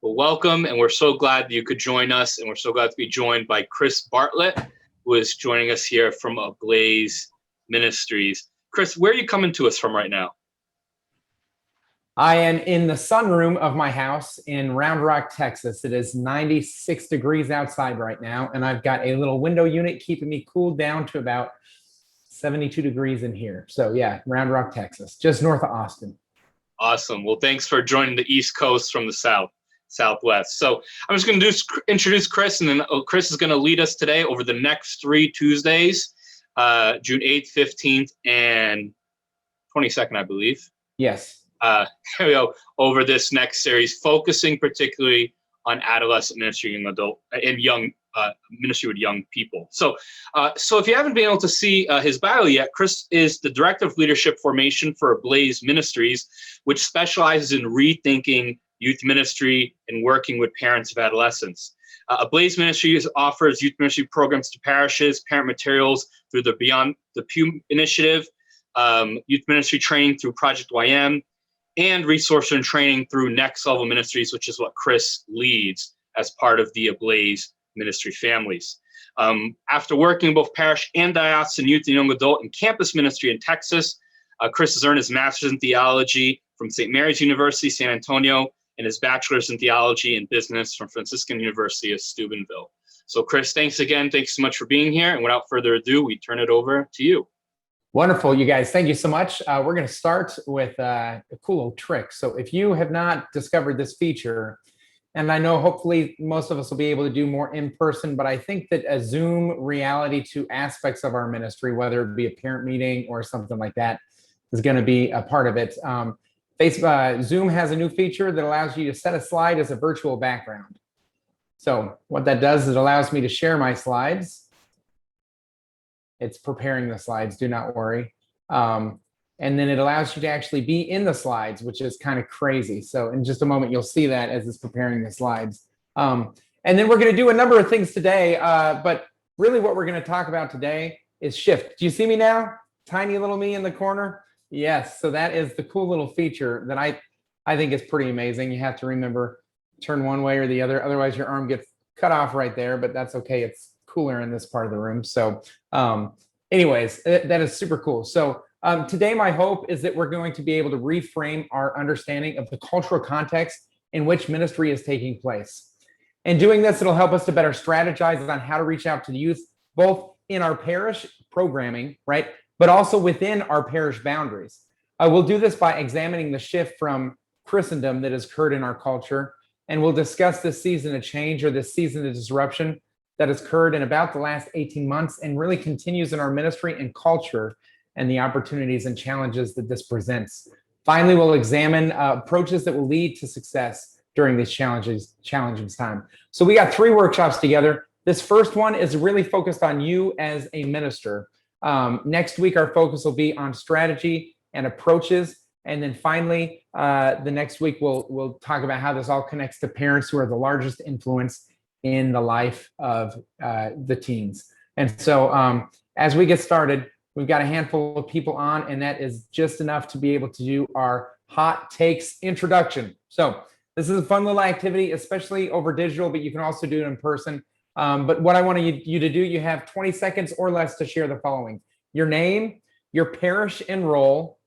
Well, welcome, and we're so glad that you could join us, and we're so glad to be joined by Chris Bartlett, who is joining us here from Ablaze Ministries. Chris, where are you coming to us from right now? I am in the sunroom of my house in Round Rock, Texas. It is 96 degrees outside right now, and I've got a little window unit keeping me cooled down to about 72 degrees in here. So yeah, Round Rock, Texas, just north of Austin. Awesome. Well, thanks for joining the East Coast from the Southwest. So I'm just going to introduce Chris, and then Chris is going to lead us today over the next 3 Tuesdays, June 8th, 15th, and 22nd, I believe. Yes. Here we go, over this next series, focusing particularly on adolescent ministry and adult and young ministry with young people. So if you haven't been able to see his bio yet, Chris is the Director of Leadership Formation for Ablaze Ministries, which specializes in rethinking youth ministry and working with parents of adolescents. Ablaze Ministries offers youth ministry programs to parishes, parent materials through the Beyond the Pew initiative, youth ministry training through Project YM, and resource and training through Next Level Ministries, which is what Chris leads as part of the Ablaze ministry families. After working in both parish and diocesan youth and young adult and campus ministry in Texas, Chris has earned his master's in theology from St. Mary's University, San Antonio, and his bachelor's in theology and business from Franciscan University of Steubenville. So Chris, thanks again. Thanks so much for being here. And without further ado, we turn it over to you. Wonderful, you guys. Thank you so much. We're going to start with a cool little trick. So if you have not discovered this feature, and I know hopefully most of us will be able to do more in person, but I think that a Zoom reality to aspects of our ministry, whether it be a parent meeting or something like that, is going to be a part of it. Zoom has a new feature that allows you to set a slide as a virtual background. So what that does is it allows me to share my slides. It's preparing the slides, do not worry. And then it allows you to actually be in the slides, which is kind of crazy. So in just a moment, you'll see that as it's preparing the slides. And then we're going to do a number of things today, but really what we're going to talk about today is shift. Do you see me now? Tiny little me in the corner? Yes, so that is the cool little feature that I think is pretty amazing. You have to remember, turn one way or the other, otherwise your arm gets cut off right there, but that's okay. It's cooler in this part of the room. So anyways, that is super cool. So today my hope is that we're going to be able to reframe our understanding of the cultural context in which ministry is taking place. And doing this, it'll help us to better strategize on how to reach out to the youth, both in our parish programming, right? But also within our parish boundaries. We'll do this by examining the shift from Christendom that has occurred in our culture. And we'll discuss this season of change or this season of disruption that has occurred in about the last 18 months and really continues in our ministry and culture and the opportunities and challenges that this presents. Finally, we'll examine approaches that will lead to success during these challenging time. So we got 3 workshops together. This first one is really focused on you as a minister. Next week, our focus will be on strategy and approaches. And then finally, the next week, we'll talk about how this all connects to parents who are the largest influence in the life of the teens. And so as we get started, we've got a handful of people on, and that is just enough to be able to do our hot takes introduction. So this is a fun little activity, especially over digital, but you can also do it in person. But what I want you to do, you have 20 seconds or less to share the following: your name, your parish and role,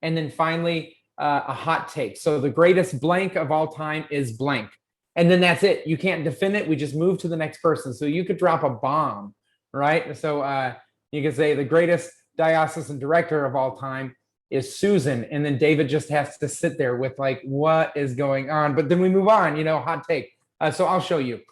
and then finally a hot take. So the greatest blank of all time is blank. And then that's it. You can't defend it. We just move to the next person. So you could drop a bomb, right? So you could say the greatest diocesan director of all time is Susan. And then David just has to sit there with like, what is going on? But then we move on, hot take. So I'll show you.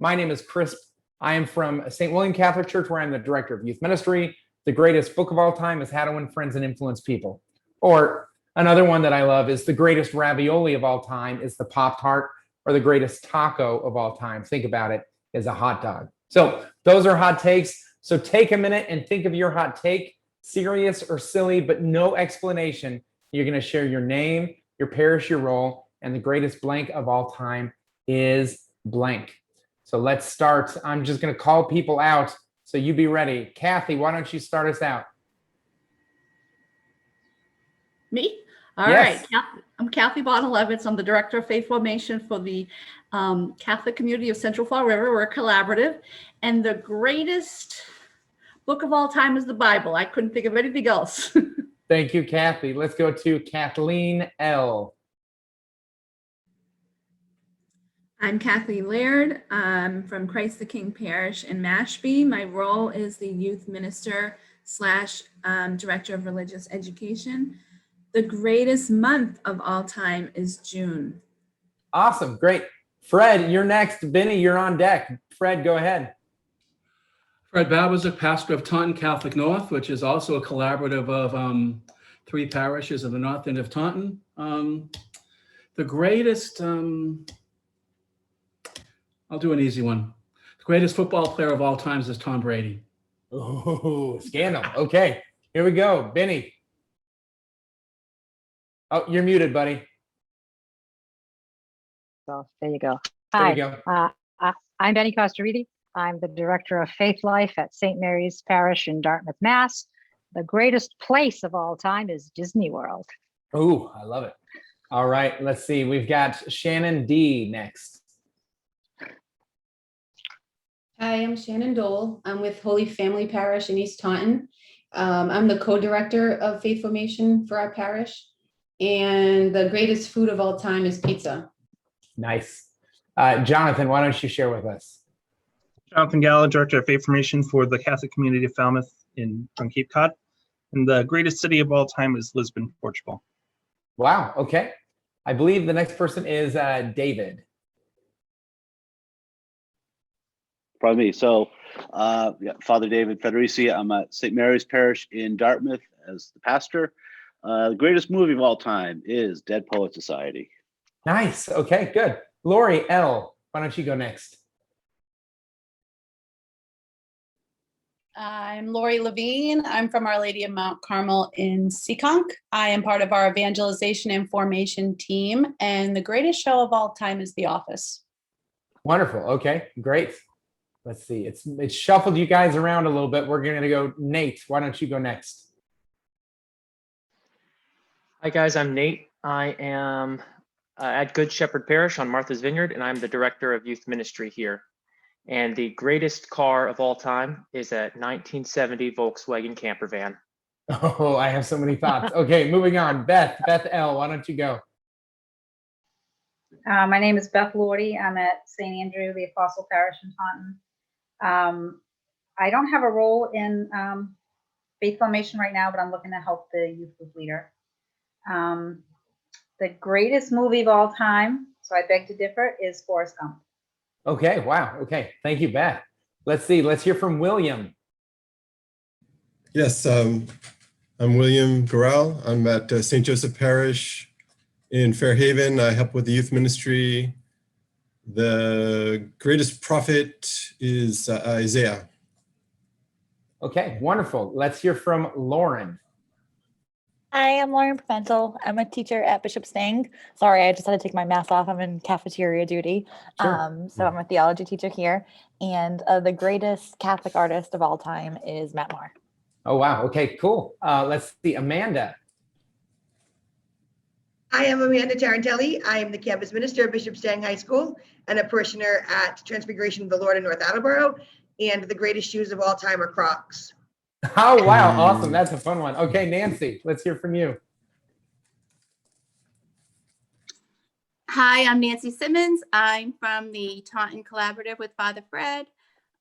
My name is Chris. I am from St. William Catholic Church, where I'm the director of youth ministry. The greatest book of all time is How to Win Friends and Influence People. Or another one that I love is the greatest ravioli of all time is the Pop-Tart, or the greatest taco of all time, think about it, is a hot dog. So those are hot takes. So take a minute and think of your hot take, serious or silly, but no explanation. You're going to share your name, your parish, your role, and the greatest blank of all time is blank. So let's start. I'm just going to call people out, so you be ready. Kathy, why don't you start us out? Me? All Yes. right, I'm Kathy Bonalevitz. I'm the Director of Faith Formation for the Catholic community of Central Fall River. We're a collaborative, and the greatest book of all time is the Bible. I couldn't think of anything else. Thank you, Kathy. Let's go to Kathleen L. I'm Kathleen Laird. I'm from Christ the King Parish in Mashpee. My role is the youth minister slash director of religious education. The greatest month of all time is June. Awesome. Great. Fred, you're next. Benny, you're on deck. Fred, go ahead. Fred Babazik, pastor of Taunton Catholic North, which is also a collaborative of 3 parishes of the north end of Taunton. The greatest, I'll do an easy one. The greatest football player of all times is Tom Brady. Oh, scandal. Okay, here we go. Benny. Oh, you're muted, buddy. So there you go. There Hi, you go. I'm Benny Costariti. I'm the director of Faith Life at St. Mary's Parish in Dartmouth, Mass. The greatest place of all time is Disney World. Oh, I love it. All right, let's see. We've got Shannon D next. Hi, I'm Shannon Dole. I'm with Holy Family Parish in East Taunton. I'm the co-director of Faith Formation for our parish. And the greatest food of all time is pizza. Nice. Jonathan, why don't you share with us? Jonathan Gallo, Director of Faith Formation for the Catholic Community of Falmouth on Cape Cod. And the greatest city of all time is Lisbon, Portugal. Wow, okay. I believe the next person is David. Pardon me. So, Father David Federici. I'm at St. Mary's Parish in Dartmouth as the pastor. The greatest movie of all time is Dead Poet Society. Nice. Okay, good. Lori L., why don't you go next? I'm Lori Levine. I'm from Our Lady of Mount Carmel in Seekonk. I am part of our evangelization and formation team, and the greatest show of all time is The Office. Wonderful. Okay, great. Let's see. It's shuffled you guys around a little bit. We're going to go Nate. Why don't you go next? Hi guys, I'm Nate. I am at Good Shepherd Parish on Martha's Vineyard, and I'm the director of youth ministry here. And the greatest car of all time is a 1970 Volkswagen camper van. Oh, I have so many thoughts. Okay, moving on. Beth L., why don't you go? My name is Beth Lordy. I'm at St. Andrew, the Apostle Parish in Taunton. I don't have a role in faith formation right now, but I'm looking to help the youth group leader. The greatest movie of all time, so I beg to differ, is Forrest Gump. Okay, wow. Okay, thank you, Beth. Let's see. Let's hear from William. Yes, I'm William Gorell. I'm at St. Joseph Parish in Fairhaven. I help with the youth ministry. The greatest prophet is Isaiah. Okay, wonderful. Let's hear from Lauren. Hi, I'm Lauren Pimentel. I'm a teacher at Bishop Stang. Sorry, I just had to take my mask off. I'm in cafeteria duty. Sure. So I'm a theology teacher here. And the greatest Catholic artist of all time is Matt Moore. Oh, wow. Okay, cool. Let's see. Amanda. I am Amanda Tarantelli. I am the campus minister at Bishop Stang High School and a parishioner at Transfiguration of the Lord in North Attleboro. And the greatest shoes of all time are Crocs. Oh, wow. Awesome. That's a fun one. Okay, Nancy, let's hear from you. Hi, I'm Nancy Simmons. I'm from the Taunton Collaborative with Father Fred,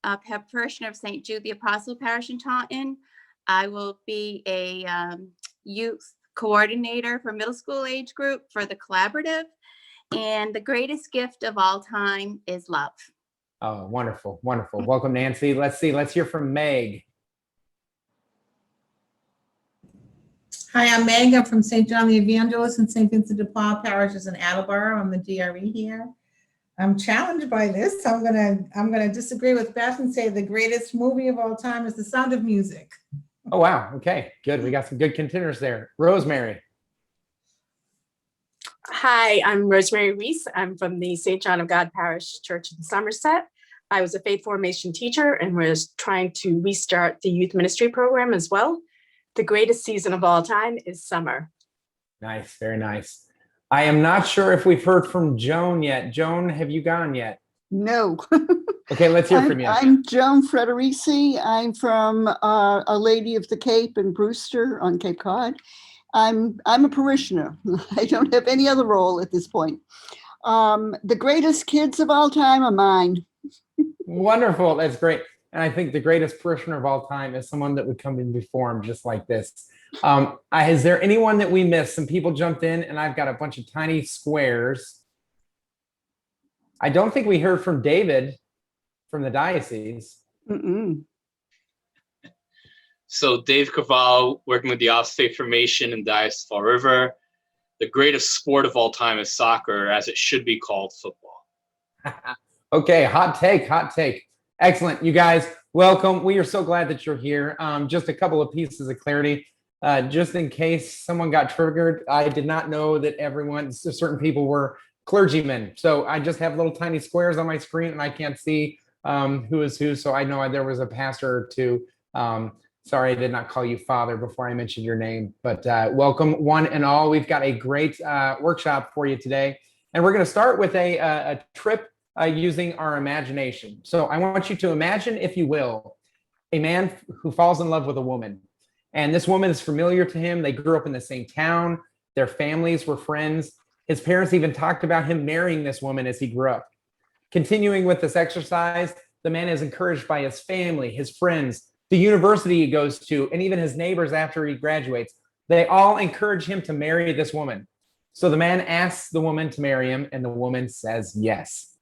a parishioner of St. Jude the Apostle Parish in Taunton. I will be a youth coordinator for middle school age group for the collaborative. And the greatest gift of all time is love. Oh, wonderful. Wonderful. Welcome, Nancy. Let's see. Let's hear from Meg. Hi, I'm Meg. I'm from St. John the Evangelist and St. Vincent de Paul parishes in Attleboro. I'm the DRE here. I'm challenged by this. I'm gonna disagree with Beth and say the greatest movie of all time is The Sound of Music. Oh, wow. Okay, good. We got some good contenders there. Rosemary. Hi, I'm Rosemary Reese. I'm from the St. John of God Parish Church in Somerset. I was a faith formation teacher and was trying to restart the youth ministry program as well. The greatest season of all time is summer. Nice, very nice. I am not sure if we've heard from Joan yet. Joan, have you gone yet? No. Okay, let's hear from you. I'm Joan Frederici. I'm from Our Lady of the Cape in Brewster on Cape Cod. I'm a parishioner. I don't have any other role at this point. The greatest kids of all time are mine. Wonderful. That's great. And I think the greatest parishioner of all time is someone that would come and be formed just like this. Is there anyone that we missed? Some people jumped in and I've got a bunch of tiny squares. I don't think we heard from David from the diocese. So Dave Cavall, working with the Office of Faith Formation in Diocese of Fall River. The greatest sport of all time is soccer, as it should be called football. Okay, hot take, hot take. Excellent, you guys, welcome. We are so glad that you're here. Just a couple of pieces of clarity. Just in case someone got triggered, I did not know that certain people were clergymen. So I just have little tiny squares on my screen and I can't see who is who. So I know there was a pastor or two. Sorry, I did not call you father before I mentioned your name, but welcome one and all. We've got a great workshop for you today. And we're gonna start with a trip using our imagination. So I want you to imagine, if you will, a man who falls in love with a woman. And this woman is familiar to him. They grew up in the same town. Their families were friends. His parents even talked about him marrying this woman as he grew up. Continuing with this exercise, the man is encouraged by his family, his friends, the university he goes to, and even his neighbors after he graduates. They all encourage him to marry this woman. So the man asks the woman to marry him, and the woman says yes.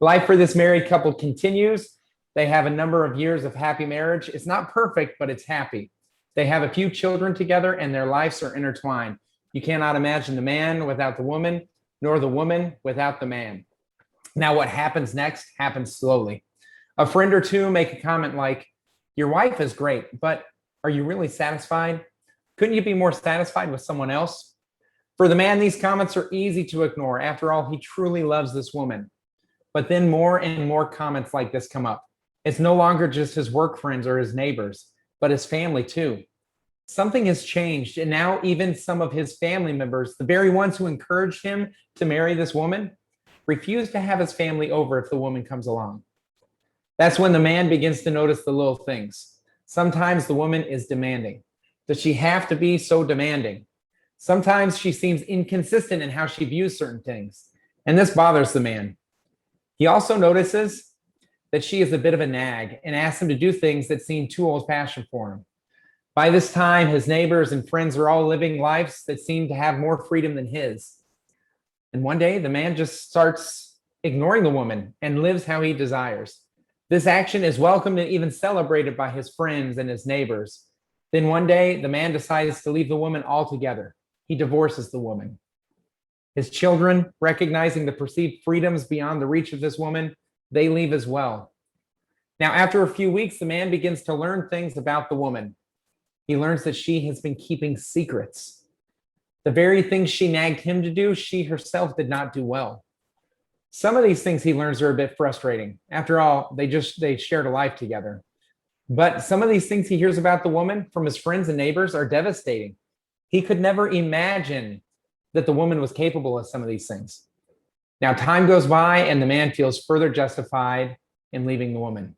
Life for this married couple continues. They have a number of years of happy marriage. It's not perfect, but it's happy. They have a few children together, and their lives are intertwined. You cannot imagine the man without the woman, nor the woman without the man. Now, what happens next happens slowly. A friend or two make a comment like, "Your wife is great, but are you really satisfied? Couldn't you be more satisfied with someone else?" For the man, these comments are easy to ignore. After all, he truly loves this woman. But then more and more comments like this come up. It's no longer just his work friends or his neighbors, but his family too. Something has changed, and now even some of his family members, the very ones who encouraged him to marry this woman, refuse to have his family over if the woman comes along. That's when the man begins to notice the little things. Sometimes the woman is demanding. Does she have to be so demanding? Sometimes she seems inconsistent in how she views certain things, and this bothers the man. He also notices that she is a bit of a nag and asks him to do things that seem too old-fashioned for him. By this time, his neighbors and friends are all living lives that seem to have more freedom than his. And one day, the man just starts ignoring the woman and lives how he desires. This action is welcomed and even celebrated by his friends and his neighbors. Then one day, the man decides to leave the woman altogether. He divorces the woman. His children, recognizing the perceived freedoms beyond the reach of this woman, they leave as well. Now, after a few weeks, the man begins to learn things about the woman. He learns that she has been keeping secrets. The very things she nagged him to do, she herself did not do well. Some of these things he learns are a bit frustrating. After all, they shared a life together. But some of these things he hears about the woman from his friends and neighbors are devastating. He could never imagine that the woman was capable of some of these things. Now, time goes by and the man feels further justified in leaving the woman.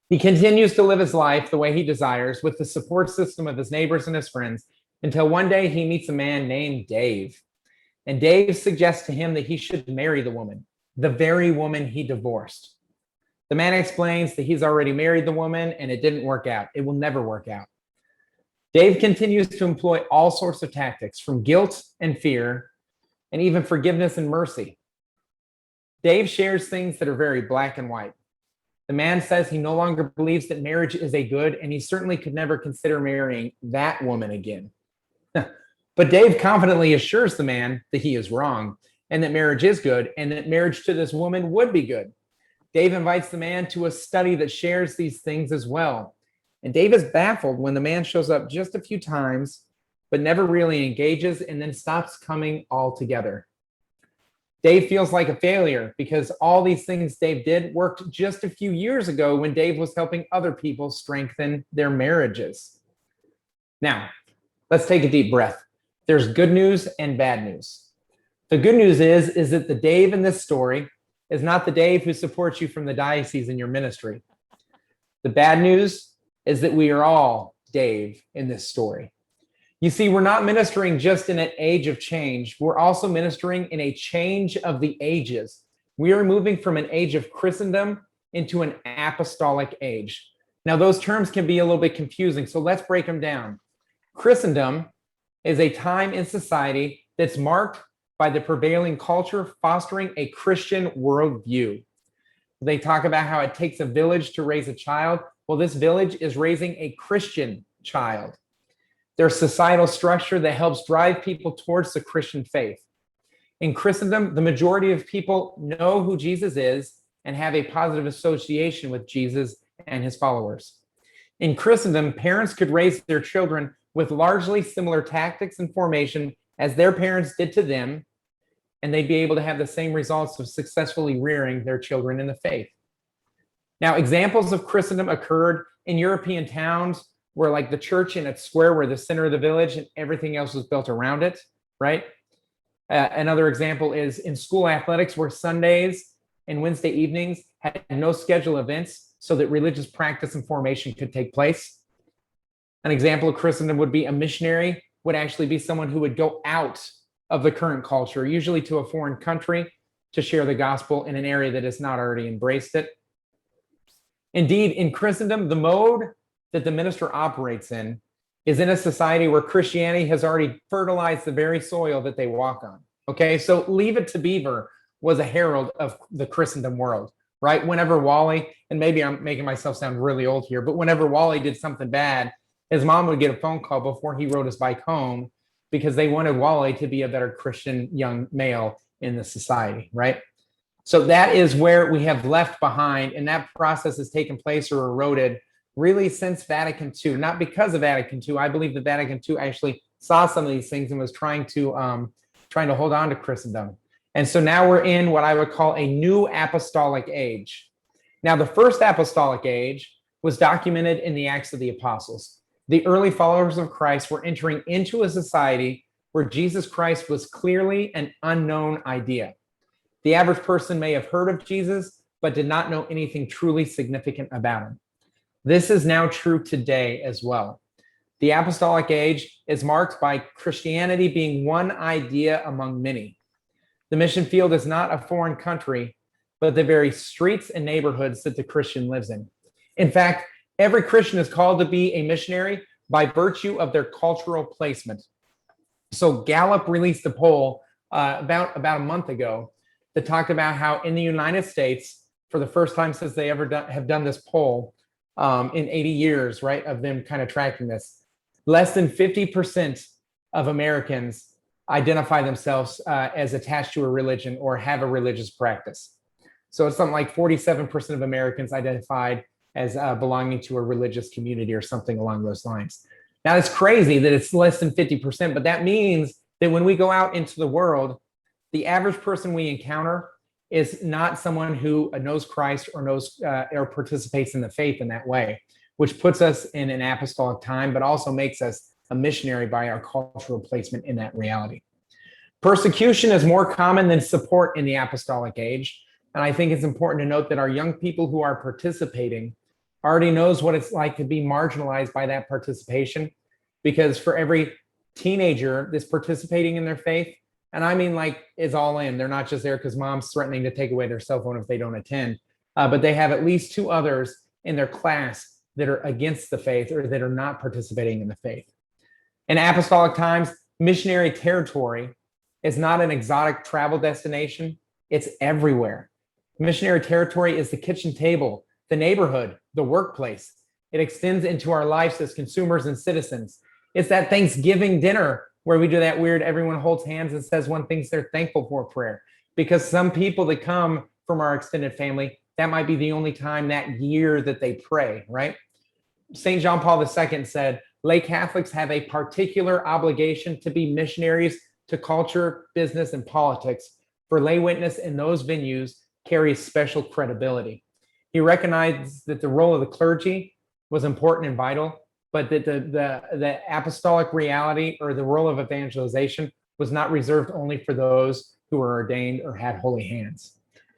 He continues to live his life the way he desires with the support system of his neighbors and his friends until one day he meets a man named Dave. And Dave suggests to him that he should marry the woman, the very woman he divorced. The man explains that he's already married the woman and it didn't work out. It will never work out. Dave continues to employ all sorts of tactics, from guilt and fear, and even forgiveness and mercy. Dave shares things that are very black and white. The man says he no longer believes that marriage is a good, and he certainly could never consider marrying that woman again. But Dave confidently assures the man that he is wrong, and that marriage is good, and that marriage to this woman would be good. Dave invites the man to a study that shares these things as well. And Dave is baffled when the man shows up just a few times, but never really engages and then stops coming altogether. Dave feels like a failure because all these things Dave did worked just a few years ago when Dave was helping other people strengthen their marriages. Now, let's take a deep breath. There's good news and bad news. The good news is that the Dave in this story is not the Dave who supports you from the diocese in your ministry. The bad news is that we are all Dave in this story. You see, we're not ministering just in an age of change. We're also ministering in a change of the ages. We are moving from an age of Christendom into an apostolic age. Now, those terms can be a little bit confusing, so let's break them down. Christendom is a time in society that's marked by the prevailing culture fostering a Christian worldview. They talk about how it takes a village to raise a child. Well, this village is raising a Christian child. There's societal structure that helps drive people towards the Christian faith. In Christendom, the majority of people know who Jesus is and have a positive association with Jesus and his followers. In Christendom, parents could raise their children with largely similar tactics and formation as their parents did to them, and they'd be able to have the same results of successfully rearing their children in the faith. Now, examples of Christendom occurred in European towns where, like, the church in its square were the center of the village and everything else was built around it, right? Another example is in school athletics where Sundays and Wednesday evenings had no scheduled events so that religious practice and formation could take place. An example of Christendom would be a missionary would actually be someone who would go out of the current culture, usually to a foreign country, to share the gospel in an area that has not already embraced it. Indeed, in Christendom, the mode that the minister operates in is in a society where Christianity has already fertilized the very soil that they walk on. Okay, so Leave It to Beaver was a herald of the Christendom world, right? Whenever Wally, and maybe I'm making myself sound really old here, but whenever Wally did something bad, his mom would get a phone call before he rode his bike home because they wanted Wally to be a better Christian young male in the society, right? So that is where we have left behind, and that process has taken place or eroded really since Vatican II, not because of Vatican II. I believe that Vatican II actually saw some of these things and was trying to hold on to Christendom. And so now we're in what I would call a new apostolic age. Now, the first apostolic age was documented in the Acts of the Apostles. The early followers of Christ were entering into a society where Jesus Christ was clearly an unknown idea. The average person may have heard of Jesus, but did not know anything truly significant about him. This is now true today as well. The apostolic age is marked by Christianity being one idea among many. The mission field is not a foreign country, but the very streets and neighborhoods that the Christian lives in. In fact, every Christian is called to be a missionary by virtue of their cultural placement. So Gallup released a poll about a month ago that talked about how in the United States, for the first time since they have done this poll in 80 years, right, of them kind of tracking this, less than 50% of Americans identify themselves as attached to a religion or have a religious practice. So it's something like 47% of Americans identified as belonging to a religious community or something along those lines. Now, it's crazy that it's less than 50%, but that means that when we go out into the world, the average person we encounter is not someone who knows Christ or knows or participates in the faith in that way, which puts us in an apostolic time, but also makes us a missionary by our cultural placement in that reality. Persecution is more common than support in the apostolic age. And I think it's important to note that our young people who are participating already knows what it's like to be marginalized by that participation, because for every teenager that's participating in their faith, and I mean like is all in, they're not just there because mom's threatening to take away their cell phone if they don't attend, but they have at least 2 others in their class that are against the faith or that are not participating in the faith. In apostolic times, missionary territory is not an exotic travel destination, it's everywhere. Missionary territory is the kitchen table, the neighborhood, the workplace. It extends into our lives as consumers and citizens. It's that Thanksgiving dinner where we do that weird, everyone holds hands and says one thing they're thankful for prayer. Because some people that come from our extended family, that might be the only time that year that they pray, right? St. John Paul II said, lay Catholics have a particular obligation to be missionaries to culture, business, and politics, for lay witness in those venues carries special credibility. He recognized that the role of the clergy was important and vital, but that the apostolic reality or the role of evangelization was not reserved only for those who were ordained or had holy hands.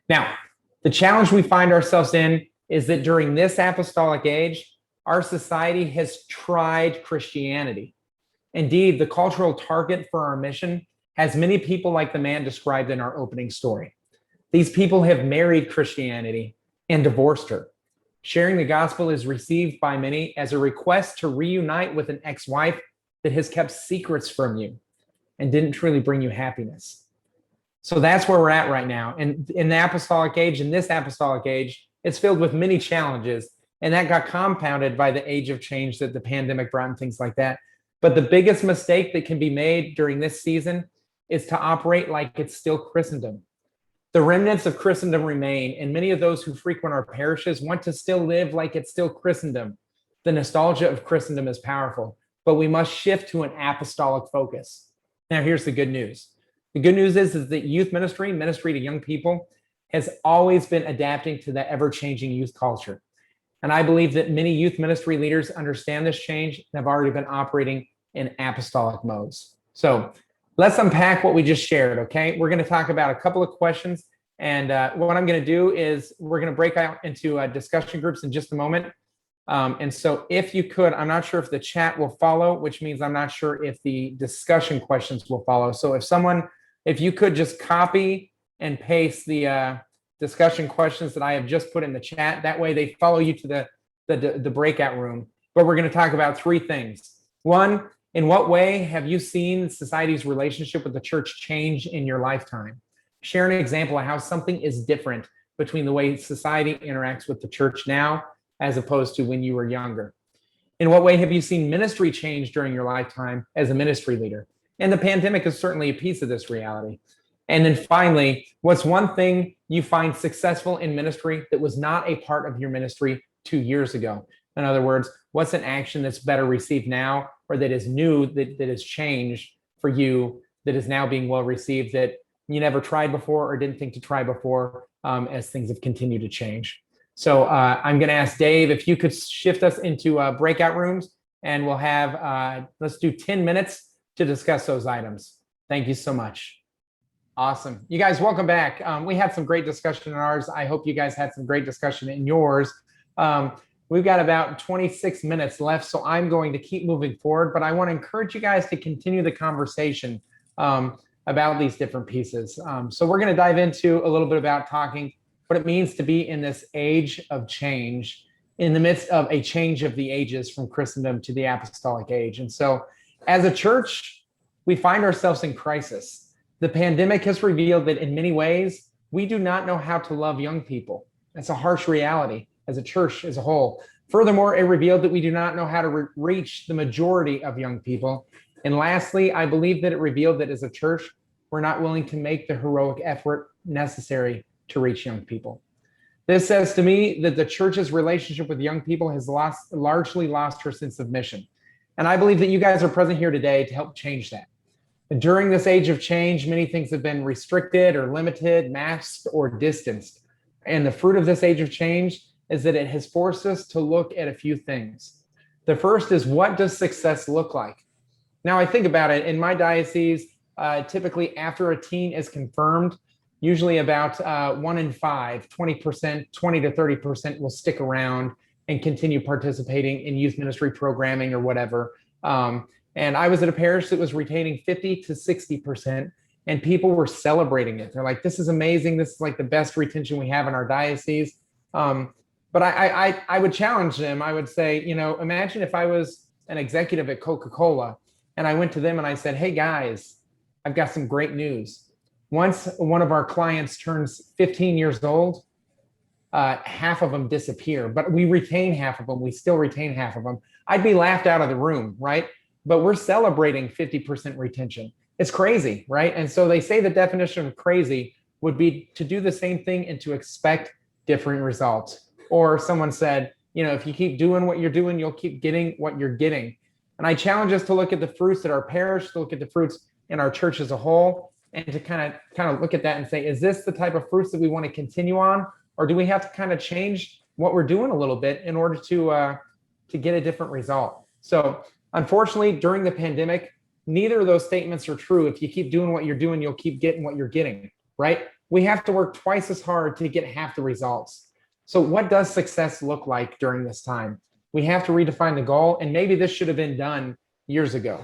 Now, the challenge we find ourselves in is that during this apostolic age, our society has tried Christianity. Indeed, the cultural target for our mission has many people like the man described in our opening story. These people have married Christianity and divorced her. Sharing the gospel is received by many as a request to reunite with an ex-wife that has kept secrets from you and didn't truly bring you happiness. So that's where we're at right now. And in the apostolic age, in this apostolic age, it's filled with many challenges. And that got compounded by the age of change that the pandemic brought and things like that. But the biggest mistake that can be made during this season is to operate like it's still Christendom. The remnants of Christendom remain, and many of those who frequent our parishes want to still live like it's still Christendom. The nostalgia of Christendom is powerful, but we must shift to an apostolic focus. Now, here's the good news. The good news is that youth ministry to young people, has always been adapting to the ever-changing youth culture. And I believe that many youth ministry leaders understand this change and have already been operating in apostolic modes. So let's unpack what we just shared, okay? We're going to talk about a couple of questions. And what I'm going to do is we're going to break out into discussion groups in just a moment. And so if you could, I'm not sure if the chat will follow, which means I'm not sure if the discussion questions will follow. So if you could just copy and paste the discussion questions that I have just put in the chat, that way they follow you to the breakout room. But we're going to talk about three things. One, in what way have you seen society's relationship with the church change in your lifetime? Share an example of how something is different between the way society interacts with the church now as opposed to when you were younger. In what way have you seen ministry change during your lifetime as a ministry leader? And the pandemic is certainly a piece of this reality. And then finally, what's one thing you find successful in ministry that was not a part of your ministry 2 years ago? In other words, what's an action that's better received now, or that is new, that has changed for you, that is now being well received, that you never tried before or didn't think to try before, as things have continued to change? So I'm going to ask Dave if you could shift us into breakout rooms, and we'll have, let's do 10 minutes to discuss those items. Thank you so much. Awesome. You guys, welcome back. We had some great discussion in ours. I hope you guys had some great discussion in yours. We've got about 26 minutes left, so I'm going to keep moving forward, but I want to encourage you guys to continue the conversation about these different pieces. So we're going to dive into a little bit about talking what it means to be in this age of change, in the midst of a change of the ages from Christendom to the apostolic age. And so as a church, we find ourselves in crisis. The pandemic has revealed that in many ways, we do not know how to love young people. That's a harsh reality as a church as a whole. Furthermore, it revealed that we do not know how to reach the majority of young people. And lastly, I believe that it revealed that as a church, we're not willing to make the heroic effort necessary to reach young people. This says to me that the church's relationship with young people has largely lost her sense of mission. And I believe that you guys are present here today to help change that. During this age of change, many things have been restricted or limited, masked or distanced. And the fruit of this age of change is that it has forced us to look at a few things. The first is, what does success look like? Now, I think about it. In my diocese, typically after a teen is confirmed, usually about 1 in 5, 20%, 20 to 30% will stick around and continue participating in youth ministry programming or whatever. And I was at a parish that was retaining 50 to 60%, and people were celebrating it. They're like, this is amazing. This is like the best retention we have in our diocese. But I would challenge them. I would say, imagine if I was an executive at Coca-Cola and I went to them and I said, hey guys, I've got some great news. Once one of our clients turns 15 years old, half of them disappear, but we retain half of them. We still retain half of them. I'd be laughed out of the room, right? But we're celebrating 50% retention. It's crazy, right? And so they say the definition of crazy would be to do the same thing and to expect different results. Or someone said, if you keep doing what you're doing, you'll keep getting what you're getting. And I challenge us to look at the fruits at our parish, to look at the fruits in our church as a whole, and to kind of look at that and say, is this the type of fruits that we want to continue on? Or do we have to kind of change what we're doing a little bit in order to get a different result? So unfortunately, during the pandemic, neither of those statements are true. If you keep doing what you're doing, you'll keep getting what you're getting, right? We have to work twice as hard to get half the results. So what does success look like during this time? We have to redefine the goal, and maybe this should have been done years ago.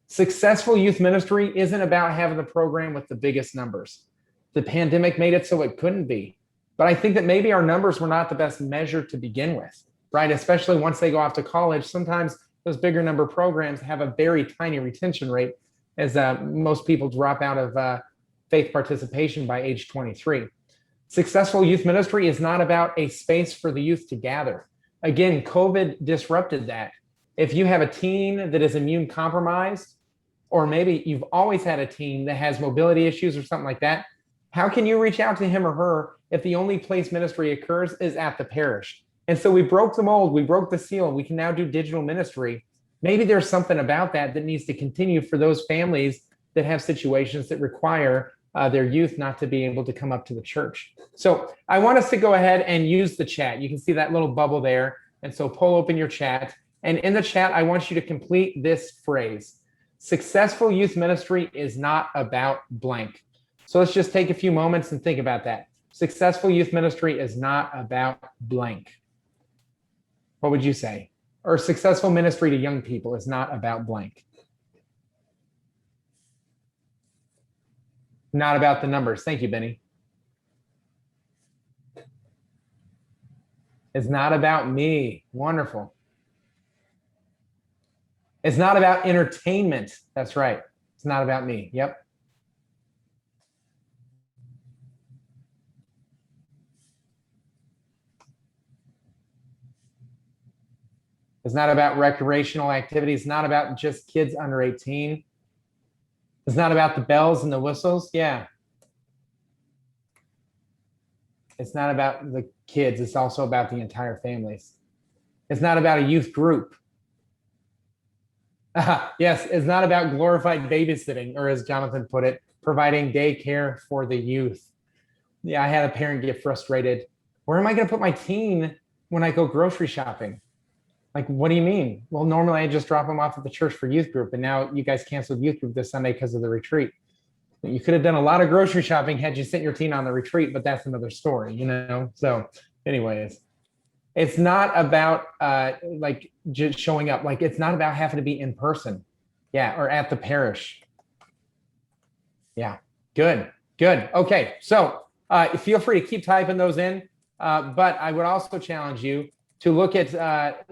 Successful youth ministry isn't about having the program with the biggest numbers. The pandemic made it so it couldn't be. But I think that maybe our numbers were not the best measure to begin with, right? Especially once they go off to college, sometimes those bigger number programs have a very tiny retention rate, as most people drop out of faith participation by age 23. Successful youth ministry is not about a space for the youth to gather. Again, COVID disrupted that. If you have a teen that is immune compromised, or maybe you've always had a teen that has mobility issues or something like that, how can you reach out to him or her if the only place ministry occurs is at the parish? And so we broke the mold, we broke the seal, we can now do digital ministry. Maybe there's something about that that needs to continue for those families that have situations that require their youth not to be able to come up to the church. So I want us to go ahead and use the chat. You can see that little bubble there. And so pull open your chat. And in the chat, I want you to complete this phrase. Successful youth ministry is not about blank. So let's just take a few moments and think about that. Successful youth ministry is not about blank. What would you say? Or successful ministry to young people is not about blank. Not about the numbers. Thank you, Benny. It's not about me. Wonderful. It's not about entertainment. That's right. It's not about me. Yep. It's not about recreational activities. It's not about just kids under 18. It's not about the bells and the whistles. Yeah. It's not about the kids. It's also about the entire families. It's not about a youth group. Yes, it's not about glorified babysitting, or as Jonathan put it, providing daycare for the youth. Yeah, I had a parent get frustrated. Where am I going to put my teen when I go grocery shopping? Like, what do you mean? Well, normally I just drop them off at the church for youth group, and now you guys canceled youth group this Sunday because of the retreat. You could have done a lot of grocery shopping had you sent your teen on the retreat, but that's another story, you know? So anyways, it's not about like just showing up. Like, it's not about having to be in person. Yeah, or at the parish. Yeah, good, good. Okay, so feel free to keep typing those in, but I would also challenge you to look at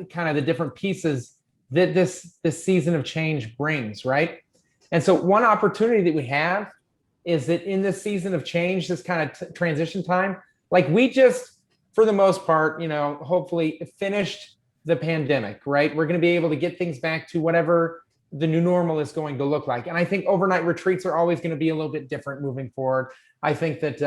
kind of the different pieces that this season of change brings, right? And so one opportunity that we have is that in this season of change, this kind of transition time, like we just, for the most part, you know, hopefully finished the pandemic, right? We're going to be able to get things back to whatever the new normal is going to look like. And I think overnight retreats are always going to be a little bit different moving forward. I think that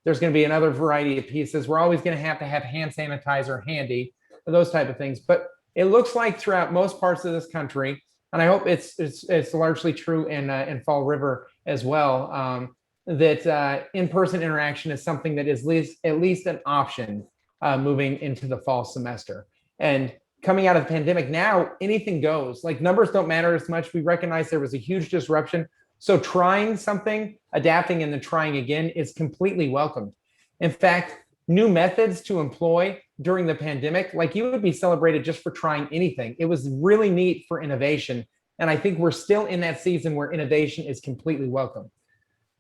there's going to be another variety of pieces. We're always going to have hand sanitizer handy, those type of things. But it looks like throughout most parts of this country, and I hope it's largely true in Fall River as well, that in-person interaction is something that is at least an option moving into the fall semester. And coming out of the pandemic now, anything goes. Like, numbers don't matter as much. We recognize there was a huge disruption. So trying something, adapting, and then trying again is completely welcomed. In fact, new methods to employ during the pandemic, like, you would be celebrated just for trying anything. It was really neat for innovation. And I think we're still in that season where innovation is completely welcome.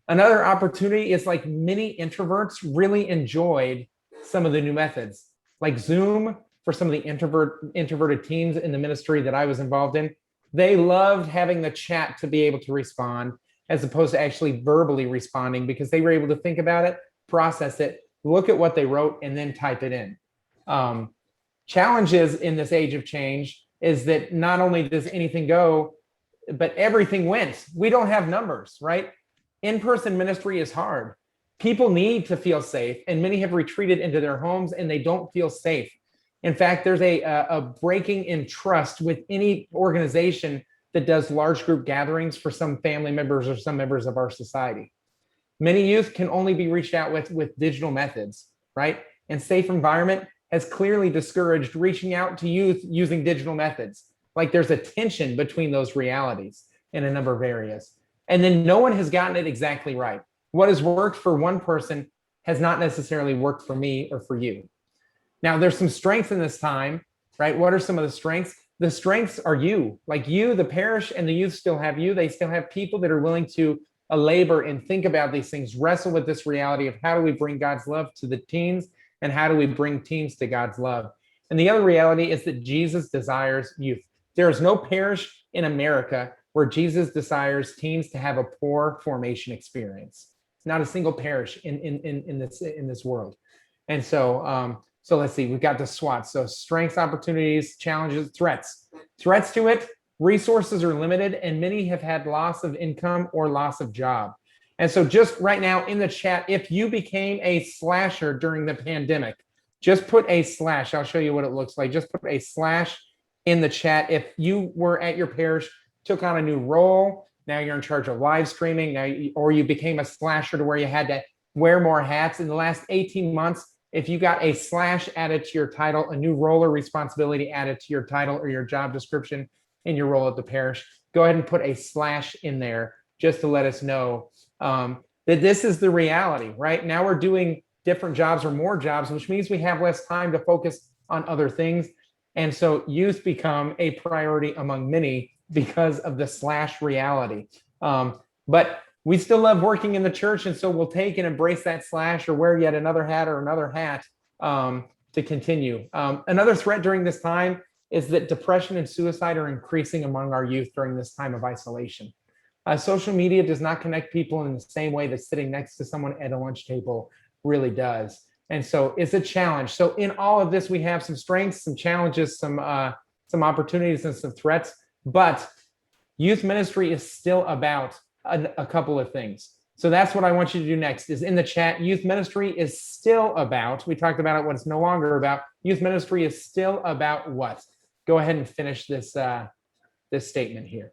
Another opportunity is, like, many introverts really enjoyed some of the new methods, like Zoom for some of the introverted teams in the ministry that I was involved in. They loved having the chat to be able to respond as opposed to actually verbally responding, because they were able to think about it, process it, look at what they wrote, and then type it in. Challenges in this age of change is that not only does anything go, but everything went. We don't have numbers, right? In-person ministry is hard. People need to feel safe, and many have retreated into their homes and they don't feel safe. In fact, there's a breaking in trust with any organization that does large group gatherings for some family members or some members of our society. Many youth can only be reached out with digital methods, right? And safe environment has clearly discouraged reaching out to youth using digital methods. Like there's a tension between those realities in a number of areas. And then no one has gotten it exactly right. What has worked for one person has not necessarily worked for me or for you. Now, there's some strength in this time, right? What are some of the strengths? The strengths are you, like you, the parish and the youth still have you. They still have people that are willing to labor and think about these things, wrestle with this reality of how do we bring God's love to the teens and how do we bring teens to God's love? And the other reality is that Jesus desires youth. There is no parish in America where Jesus desires teens to have a poor formation experience. Not a single parish in this world. And so, so let's see, we've got the SWOT. So strengths, opportunities, challenges, threats. Threats to it, resources are limited and many have had loss of income or loss of job. And so just right now in the chat, if you became a slasher during the pandemic, just put a slash. I'll show you what it looks like. Just put a slash in the chat. If you were at your parish, took on a new role, now you're in charge of live streaming, now or you became a slasher to where you had to wear more hats in the last 18 months, if you got a slash added to your title, a new role or responsibility added to your title or your job description in your role at the parish, go ahead and put a slash in there just to let us know that this is the reality, right? Now we're doing different jobs or more jobs, which means we have less time to focus on other things. And so youth become a priority among many because of the slash reality. But we still love working in the church, and so we'll take and embrace that slash or wear yet another hat or another hat to continue. Another threat during this time is that depression and suicide are increasing among our youth during this time of isolation. Social media does not connect people in the same way that sitting next to someone at a lunch table really does. And so it's a challenge. So in all of this, we have some strengths, some challenges, some opportunities and some threats, but youth ministry is still about a couple of things. So that's what I want you to do next is in the chat, youth ministry is still about, we talked about it, what it's no longer about. Youth ministry is still about what? Go ahead and finish this, this statement here.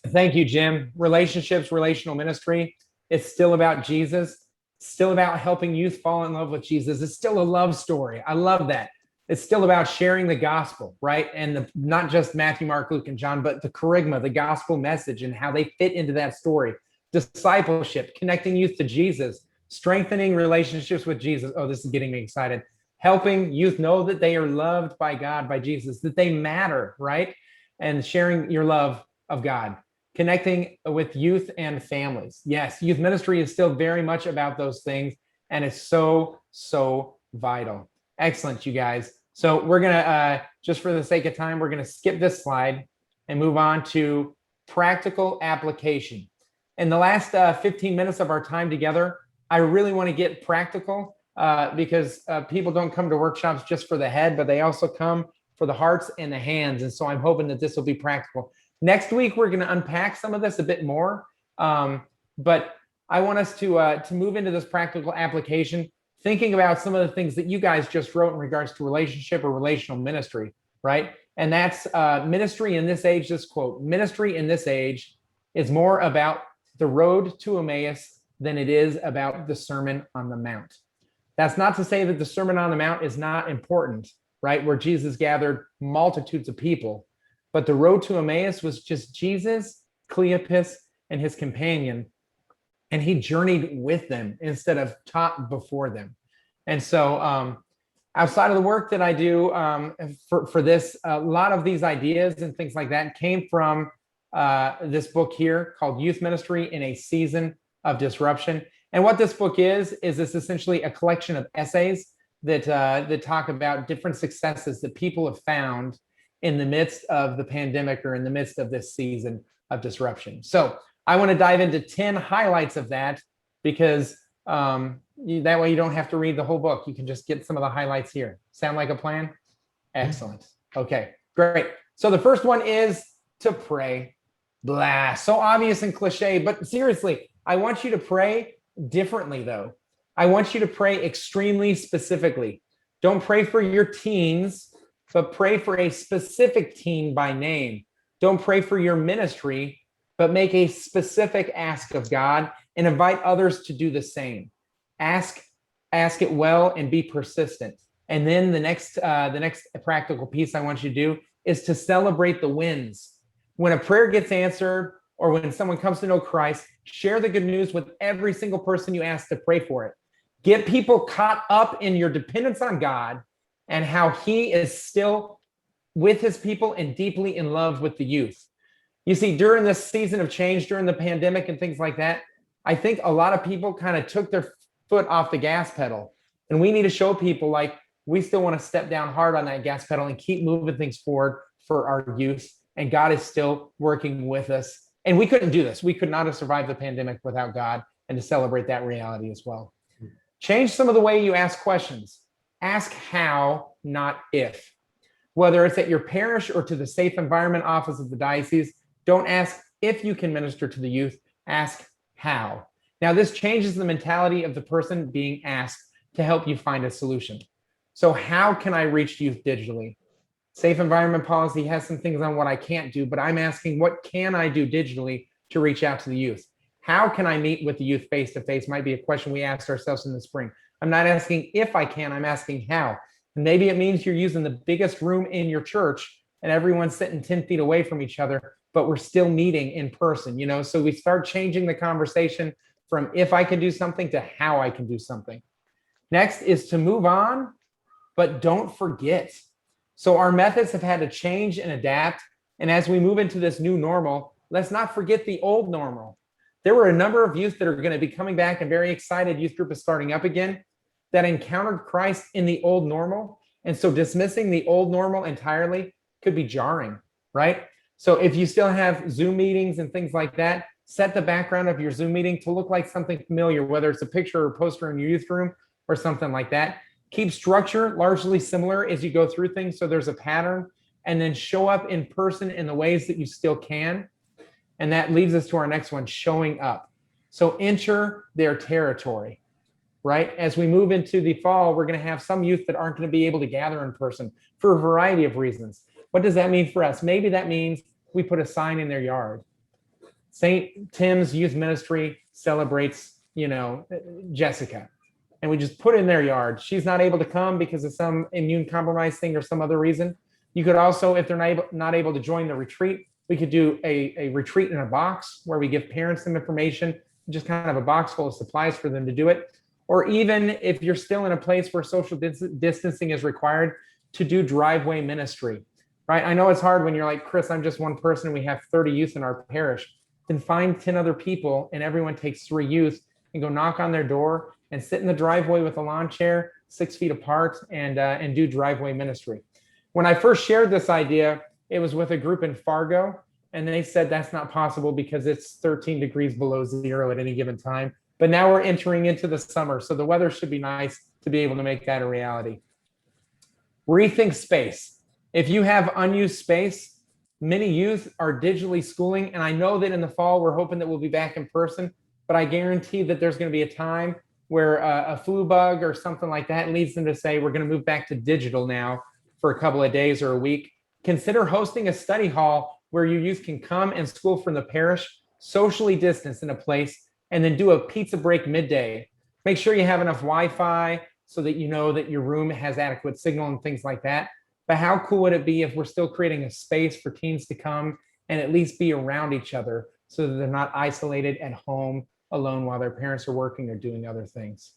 Thank you, Jim. Relationships, relational ministry. It's still about Jesus. Still about helping youth fall in love with Jesus. It's still a love story. I love that. It's still about sharing the gospel, right? And not just Matthew, Mark, Luke, and John, but the charisma, the gospel message, and how they fit into that story. Discipleship, connecting youth to Jesus, strengthening relationships with Jesus. Oh, this is getting me excited. Helping youth know that they are loved by God, by Jesus, that they matter, right? And sharing your love of God. Connecting with youth and families. Yes, youth ministry is still very much about those things, and it's so, so vital. Excellent, you guys. So we're gonna, just for the sake of time, we're gonna skip this slide and move on to practical application. In the last 15 minutes of our time together, I really wanna get practical because people don't come to workshops just for the head, but they also come for the hearts and the hands. And so I'm hoping that this will be practical. Next week, we're going to unpack some of this a bit more, but I want us to move into this practical application, thinking about some of the things that you guys just wrote in regards to relationship or relational ministry, right? And that's ministry in this age, this quote, ministry in this age is more about the road to Emmaus than it is about the Sermon on the Mount. That's not to say that the Sermon on the Mount is not important, right? Where Jesus gathered multitudes of people. But the road to Emmaus was just Jesus, Cleopas, and his companion, and he journeyed with them instead of taught before them. And so outside of the work that I do for this, a lot of these ideas and things like that came from this book here called Youth Ministry in a Season of Disruption. And what this book is it's essentially a collection of essays that talk about different successes that people have found in the midst of the pandemic or in the midst of this season of disruption. So I want to dive into 10 highlights of that because that way you don't have to read the whole book. You can just get some of the highlights here. Sound like a plan? Excellent. Okay, great. So the first one is to pray. Blah, so obvious and cliche, but seriously, I want you to pray differently though. I want you to pray extremely specifically. Don't pray for your teens, but pray for a specific teen by name. Don't pray for your ministry, but make a specific ask of God and invite others to do the same. Ask ask it well, and be persistent. And then the next practical piece I want you to do is to celebrate the wins. When a prayer gets answered or when someone comes to know Christ, share the good news with every single person you ask to pray for it. Get people caught up in your dependence on God and how he is still with his people and deeply in love with the youth. You see, during this season of change, during the pandemic and things like that, I think a lot of people kind of took their foot off the gas pedal. And we need to show people like we still want to step down hard on that gas pedal and keep moving things forward for our youth. And God is still working with us. And we couldn't do this. We could not have survived the pandemic without God, and to celebrate that reality as well. Change some of the way you ask questions. Ask how, not if. Whether it's at your parish or to the Safe Environment Office of the Diocese, don't ask if you can minister to the youth, ask how. Now, this changes the mentality of the person being asked to help you find a solution. So how can I reach youth digitally? Safe Environment Policy has some things on what I can't do, but I'm asking what can I do digitally to reach out to the youth? How can I meet with the youth face-to-face might be a question we asked ourselves in the spring. I'm not asking if I can, I'm asking how. And maybe it means you're using the biggest room in your church and everyone's sitting 10 feet away from each other, but we're still meeting in person, you know? So we start changing the conversation from if I can do something to how I can do something. Next is to move on, but don't forget. So our methods have had to change and adapt. And as we move into this new normal, let's not forget the old normal. There were a number of youth that are going to be coming back, and very excited youth group is starting up again, that encountered Christ in the old normal. And so dismissing the old normal entirely could be jarring, right? So if you still have Zoom meetings and things like that, set the background of your Zoom meeting to look like something familiar, whether it's a picture or poster in your youth room or something like that. Keep structure largely similar as you go through things so there's a pattern, and then show up in person in the ways that you still can. And that leads us to our next one, showing up. So enter their territory, right? As we move into the fall, we're going to have some youth that aren't going to be able to gather in person for a variety of reasons. What does that mean for us? Maybe that means we put a sign in their yard. St. Tim's Youth Ministry celebrates, Jessica. And we just put in their yard. She's not able to come because of some immune compromised thing or some other reason. You could also, if they're not able to join the retreat, we could do a retreat in a box where we give parents some information, just kind of a box full of supplies for them to do it. Or even if you're still in a place where social distancing is required, to do driveway ministry, right? I know it's hard when you're like, Chris, I'm just one person and we have 30 youth in our parish. Then find 10 other people and everyone takes 3 youth and go knock on their door and sit in the driveway with a lawn chair 6 feet apart and do driveway ministry. When I first shared this idea, it was with a group in Fargo, and they said that's not possible because it's 13 degrees below zero at any given time. But now we're entering into the summer, so the weather should be nice to be able to make that a reality. Rethink space. If you have unused space, many youth are digitally schooling, and I know that in the fall, we're hoping that we'll be back in person, but I guarantee that there's going to be a time where a flu bug or something like that leads them to say, we're going to move back to digital now for a couple of days or a week. Consider hosting a study hall where your youth can come and school from the parish, socially distanced in a place, and then do a pizza break midday. Make sure you have enough Wi-Fi so that you know that your room has adequate signal and things like that. But how cool would it be if we're still creating a space for teens to come and at least be around each other so that they're not isolated at home alone while their parents are working or doing other things.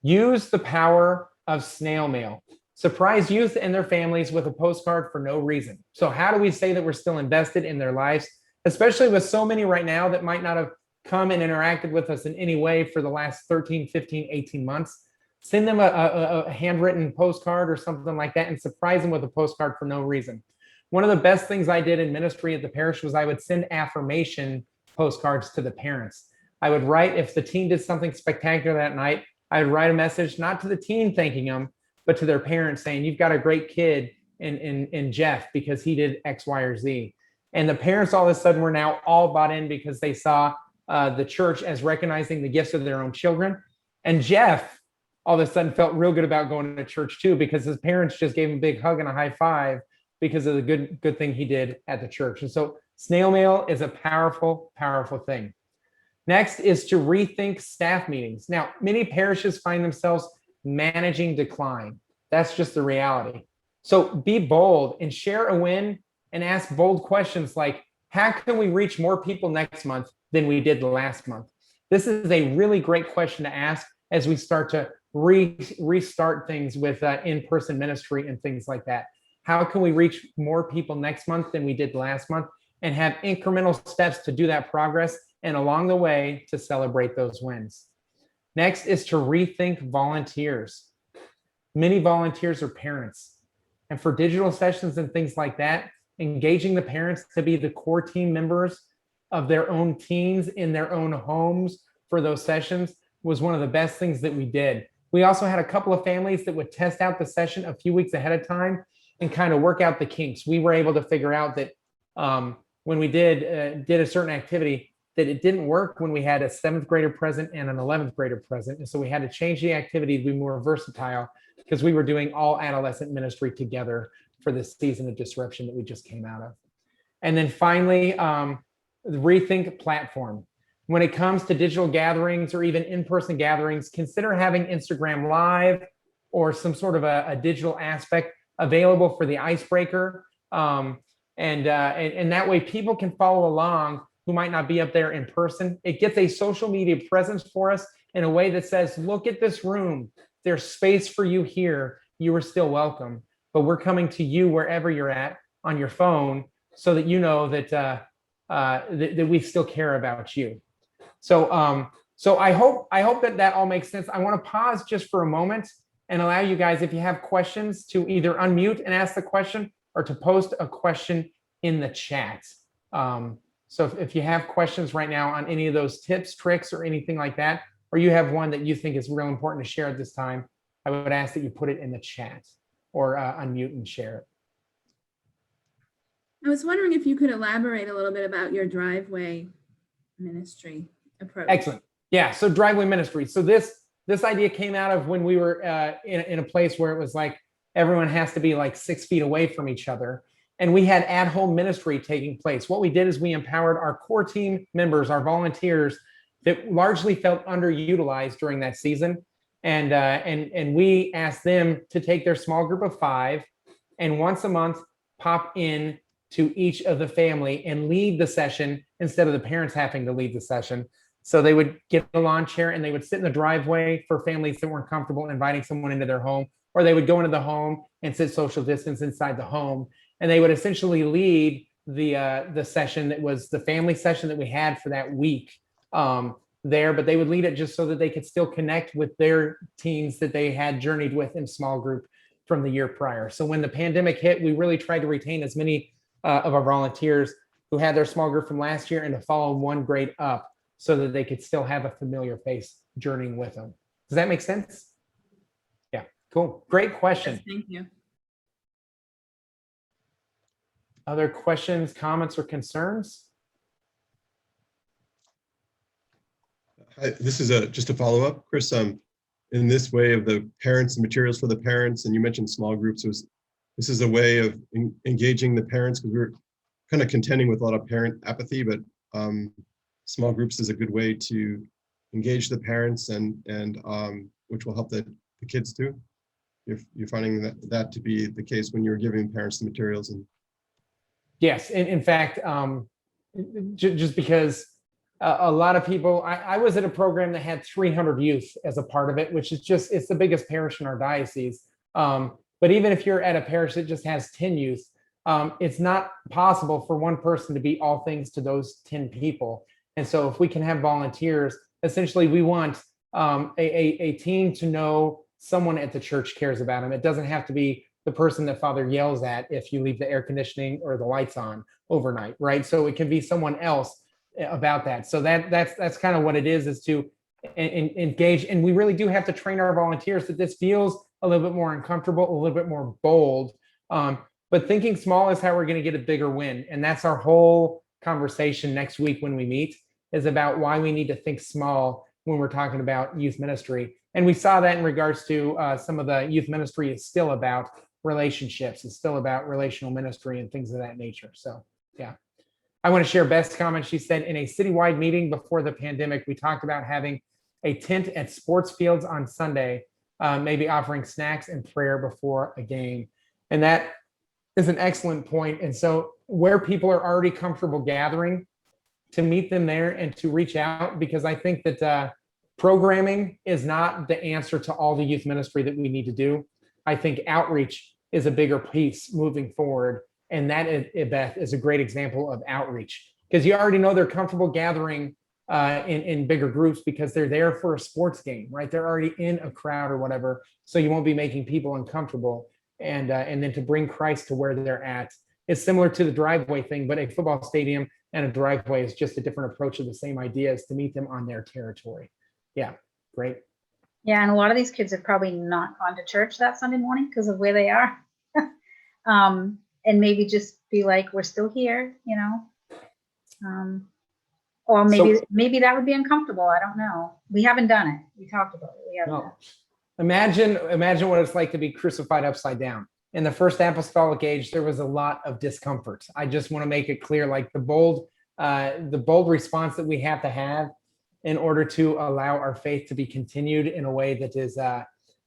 Use the power of snail mail. Surprise youth and their families with a postcard for no reason. So how do we say that we're still invested in their lives, especially with so many right now that might not have come and interacted with us in any way for the last 13, 15, 18 months? Send them a handwritten postcard or something like that and surprise them with a postcard for no reason. One of the best things I did in ministry at the parish was I would send affirmation postcards to the parents. I would write, if the teen did something spectacular that night, I would write a message, not to the teen thanking them, but to their parents saying, you've got a great kid in Jeff because he did X, Y, or Z. And the parents all of a sudden were now all bought in because they saw the church as recognizing the gifts of their own children. And Jeff all of a sudden felt real good about going to church too, because his parents just gave him a big hug and a high five because of the good thing he did at the church. And so snail mail is a powerful, powerful thing. Next is to rethink staff meetings. Now, many parishes find themselves managing decline. That's just the reality. So be bold and share a win and ask bold questions like, how can we reach more people next month than we did last month? This is a really great question to ask as we start to restart things with in-person ministry and things like that. How can we reach more people next month than we did last month, and have incremental steps to do that progress, and along the way to celebrate those wins. Next is to rethink volunteers. Many volunteers are parents. And for digital sessions and things like that, engaging the parents to be the core team members of their own teens in their own homes for those sessions was one of the best things that we did. We also had a couple of families that would test out the session a few weeks ahead of time and kind of work out the kinks. We were able to figure out that when we did a certain activity, that it didn't work when we had a 7th grader present and an 11th grader present. And so we had to change the activity to be more versatile, because we were doing all adolescent ministry together for this season of disruption that we just came out of. And then finally, rethink platform. When it comes to digital gatherings or even in-person gatherings, consider having Instagram Live or some sort of a digital aspect available for the icebreaker. And that way people can follow along who might not be up there in person. It gets a social media presence for us in a way that says, look at this room. There's space for you here. You are still welcome, but we're coming to you wherever you're at on your phone, so that you know that that we still care about you. So so I hope that all makes sense. I want to pause just for a moment and allow you guys, if you have questions, to either unmute and ask the question or to post a question in the chat. So if you have questions right now on any of those tips, tricks, or anything like that, or you have one that you think is real important to share at this time, I would ask that you put it in the chat or unmute and share it. I was wondering if you could elaborate a little bit about your driveway ministry approach. Excellent. Yeah, so driveway ministry. So this idea came out of when we were in a place where it was like everyone has to be like 6 feet away from each other. And we had at-home ministry taking place. What we did is we empowered our core team members, our volunteers, that largely felt underutilized during that season. And we asked them to take their small group of 5 and once a month pop in to each of the family and lead the session instead of the parents having to lead the session. So they would get a lawn chair and they would sit in the driveway for families that weren't comfortable inviting someone into their home, or they would go into the home and sit social distance inside the home. And they would essentially lead the session that was the family session that we had for that week there, but they would lead it just so that they could still connect with their teens that they had journeyed with in small group from the year prior. So when the pandemic hit, we really tried to retain as many of our volunteers who had their small group from last year and to follow one grade up so that they could still have a familiar face journeying with them. Does that make sense? Yeah, cool. Great question. Yes, thank you. Other questions, comments, or concerns? This is just a follow-up, Chris. In this way of the parents and materials for the parents, and you mentioned small groups, this is a way of engaging the parents, because we're kind of contending with a lot of parent apathy, but small groups is a good way to engage the parents and which will help the kids too. You're finding that to be the case when you're giving parents the materials. And yes, in fact, just because a lot of people, I was at a program that had 300 youth as a part of it, which is just, it's the biggest parish in our diocese. But even if you're at a parish that just has 10 youth, it's not possible for one person to be all things to those 10 people. And so if we can have volunteers, essentially we want a team to know someone at the church cares about them. It doesn't have to be the person that Father yells at if you leave the air conditioning or the lights on overnight, right? So it can be someone else about that. So that's kind of what it is to engage. And we really do have to train our volunteers that this feels a little bit more uncomfortable, a little bit more bold. But thinking small is how we're going to get a bigger win. And that's our whole conversation next week when we meet, is about why we need to think small when we're talking about youth ministry. And we saw that in regards to some of the youth ministry is still about relationships. It's still about relational ministry and things of that nature. So, yeah. I want to share Beth's comment. She said, in a citywide meeting before the pandemic, we talked about having a tent at sports fields on Sunday, maybe offering snacks and prayer before a game. And that is an excellent point. And so where people are already comfortable gathering, to meet them there and to reach out, because I think that programming is not the answer to all the youth ministry that we need to do. I think outreach is a bigger piece moving forward. And that, Beth, is a great example of outreach, because you already know they're comfortable gathering in bigger groups because they're there for a sports game, right? They're already in a crowd or whatever. So you won't be making people uncomfortable. And then to bring Christ to where they're at is similar to the driveway thing, but a football stadium and a driveway is just a different approach of the same ideas to meet them on their territory. Yeah, great. Yeah, and a lot of these kids have probably not gone to church that Sunday morning because of where they are. And maybe just be like, we're still here, you know? Or maybe that would be uncomfortable. I don't know. We haven't done it. We talked about it. We haven't done it. Imagine what it's like to be crucified upside down. In the first apostolic age, there was a lot of discomfort. I just want to make it clear, like the bold response that we have to have in order to allow our faith to be continued in a way that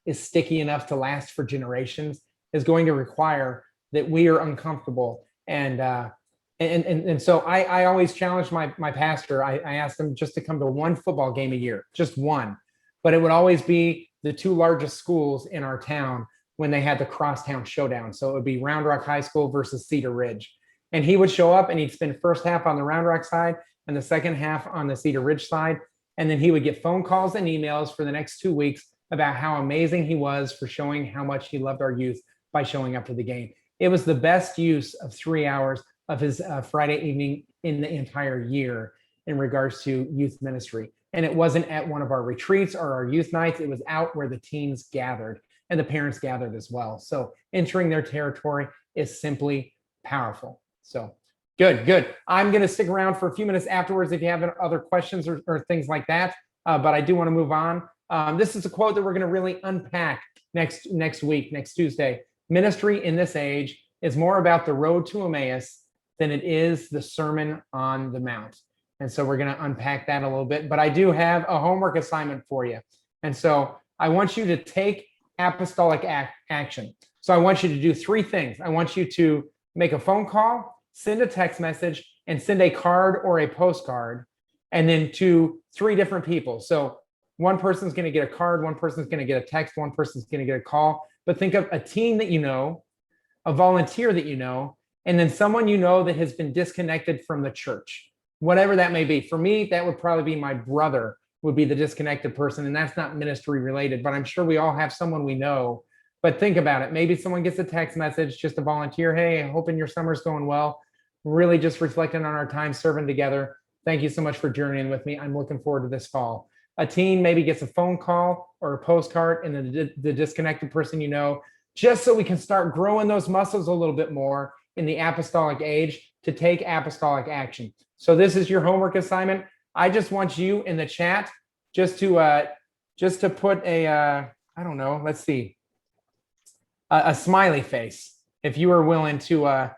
is sticky enough to last for generations is going to require that we are uncomfortable. And so I always challenge my pastor. I asked him just to come to one football game a year, just one, but it would always be the two largest schools in our town when they had the crosstown showdown. So it would be Round Rock High School versus Cedar Ridge. And he would show up and he'd spend first half on the Round Rock side and the second half on the Cedar Ridge side. And then he would get phone calls and emails for the next 2 weeks about how amazing he was for showing how much he loved our youth by showing up to the game. It was the best use of 3 hours of his Friday evening in the entire year in regards to youth ministry. And it wasn't at one of our retreats or our youth nights. It was out where the teens gathered and the parents gathered as well. So entering their territory is simply powerful. So good. I'm going to stick around for a few minutes afterwards if you have other questions or things like that. But I do want to move on. This is a quote that we're going to really unpack next week, next Tuesday. Ministry in this age is more about the road to Emmaus than it is the Sermon on the Mount. And so we're going to unpack that a little bit. But I do have a homework assignment for you. And so I want you to take apostolic action. So I want you to do 3 things. I want you to make a phone call, send a text message, and send a card or a postcard, and then to 3 different people. So one person's going to get a card, one person's going to get a text, one person's going to get a call. But think of a teen that you know, a volunteer that you know, and then someone you know that has been disconnected from the church, whatever that may be. For me, that would probably be my brother would be the disconnected person, and that's not ministry related, but I'm sure we all have someone we know. But think about it. Maybe someone gets a text message, just a volunteer. Hey, hoping your summer's going well. Really just reflecting on our time serving together. Thank you so much for journeying with me. I'm looking forward to this fall. A teen maybe gets a phone call or a postcard, and then the disconnected person you know, just so we can start growing those muscles a little bit more in the apostolic age to take apostolic action. So this is your homework assignment. I just want you in the chat just to put a, I don't know, let's see, a smiley face, if you are willing to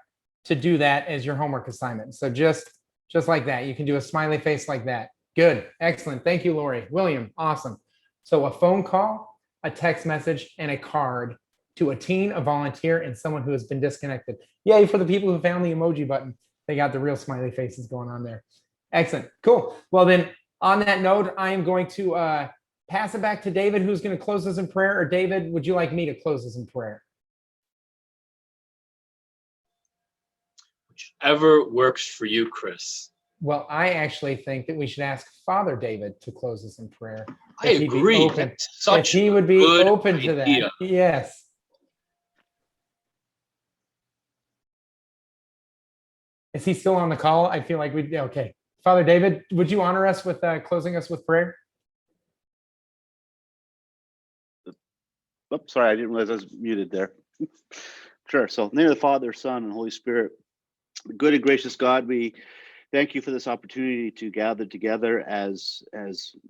do that as your homework assignment. So just like that, you can do a smiley face like that. Good, excellent. Thank you, Lori. William, awesome. So a phone call, a text message, and a card to a teen, a volunteer, and someone who has been disconnected. Yay for the people who found the emoji button. They got the real smiley faces going on there. Excellent, cool. Well then, on that note, I am going to pass it back to David, who's going to close us in prayer. Or David, would you like me to close us in prayer? Whichever works for you, Chris. Well, I actually think that we should ask Father David to close us in prayer. I agree. If he would be open to that. Yes. Is he still on the call? I feel like okay. Father David, would you honor us with closing us with prayer? Oops, sorry, I didn't realize I was muted there. Sure. So, in the name of the Father, Son, and Holy Spirit, good and gracious God, we thank you for this opportunity to gather together as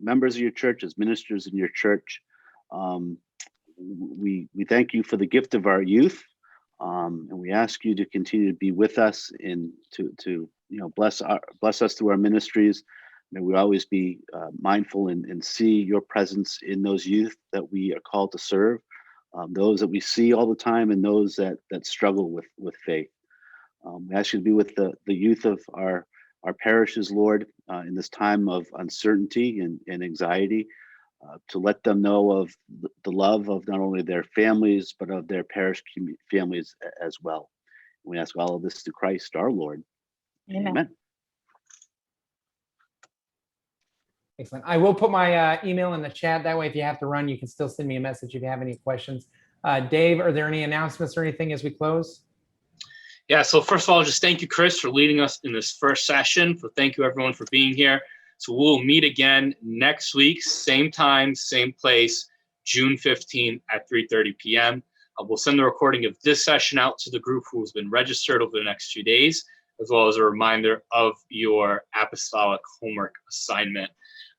members of your church, as ministers in your church. We thank you for the gift of our youth. And we ask you to continue to be with us and to bless us through our ministries. May we always be mindful and see your presence in those youth that we are called to serve, those that we see all the time and those that struggle with faith. We ask you to be with the youth of our parishes, Lord, in this time of uncertainty and anxiety, to let them know of the love of not only their families, but of their parish families as well. We ask all of this through Christ our Lord. Amen. Amen. Excellent. I will put my email in the chat. That way, if you have to run, you can still send me a message if you have any questions. Dave, are there any announcements or anything as we close? Yeah, so first of all, just thank you, Chris, for leading us in this first session. Thank you, everyone, for being here. So we'll meet again next week, same time, same place, June 15th at 3:30 p.m. We'll send the recording of this session out to the group who's been registered over the next few days, as well as a reminder of your apostolic homework assignment.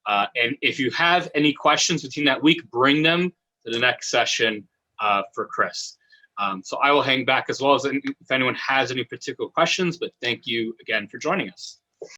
And if you have any questions between that week, bring them to the next session for Chris. So I will hang back as well as if anyone has any particular questions, but thank you again for joining us.